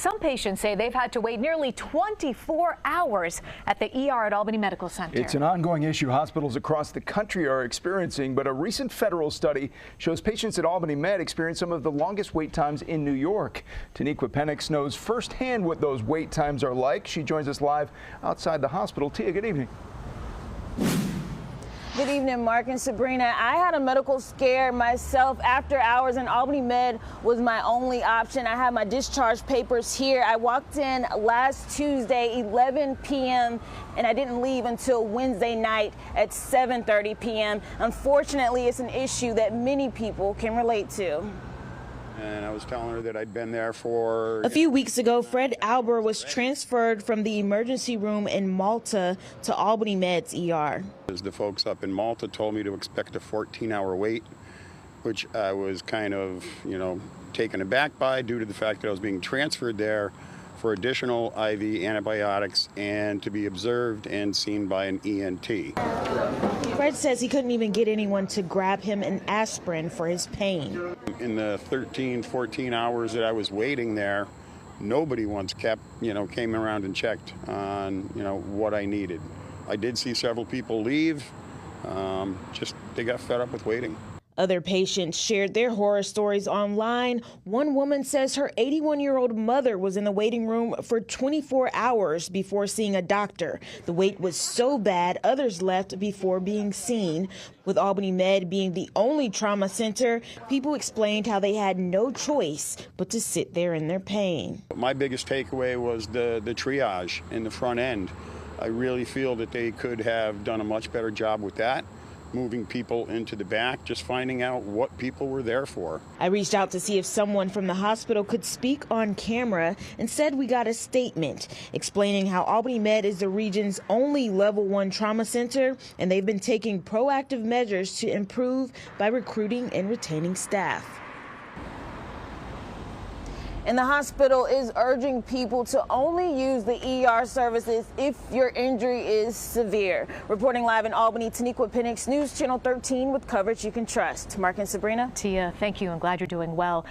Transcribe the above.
Some patients say they've had to wait nearly 24 hours at the ER at Albany Medical Center. It's an ongoing issue hospitals across the country are experiencing, but a recent federal study shows patients at Albany Med experience some of the longest wait times in New York. Taniqua Penix knows firsthand what those wait times are like. She joins us live outside the hospital. Tia, good evening. Good evening, Mark and Sabrina. I had a medical scare myself after hours, and Albany Med was my only option. I have my discharge papers here. I walked in last Tuesday, 11 p.m., and I didn't leave until Wednesday night at 7:30 p.m. Unfortunately, it's an issue that many people can relate to. And I was telling her that I'd been there for... A few weeks ago, Fred Albert was transferred from the emergency room in Malta to Albany Med's ER. The folks up in Malta told me to expect a 14-hour wait, which I was kind of, taken aback by due to the fact that I was being transferred there for additional IV antibiotics and to be observed and seen by an ENT. Fred says he couldn't even get anyone to grab him an aspirin for his pain. In the 13, 14 hours that I was waiting there, nobody once came around and checked on, what I needed. I did see several people leave, they got fed up with waiting. Other patients shared their horror stories online. One woman says her 81-year-old mother was in the waiting room for 24 hours before seeing a doctor. The wait was so bad, others left before being seen. With Albany Med being the only trauma center, people explained how they had no choice but to sit there in their pain. My biggest takeaway was the triage in the front end. I really feel that they could have done a much better job with that. Moving people into the back, just finding out what people were there for. I reached out to see if someone from the hospital could speak on camera. Instead, we got a statement explaining how Albany Med is the region's only level 1 trauma center, and they've been taking proactive measures to improve by recruiting and retaining staff. And the hospital is urging people to only use the ER services if your injury is severe. Reporting live in Albany, Taniqua Penix, News Channel 13 with coverage you can trust. Mark and Sabrina. Tia, thank you. I'm glad you're doing well.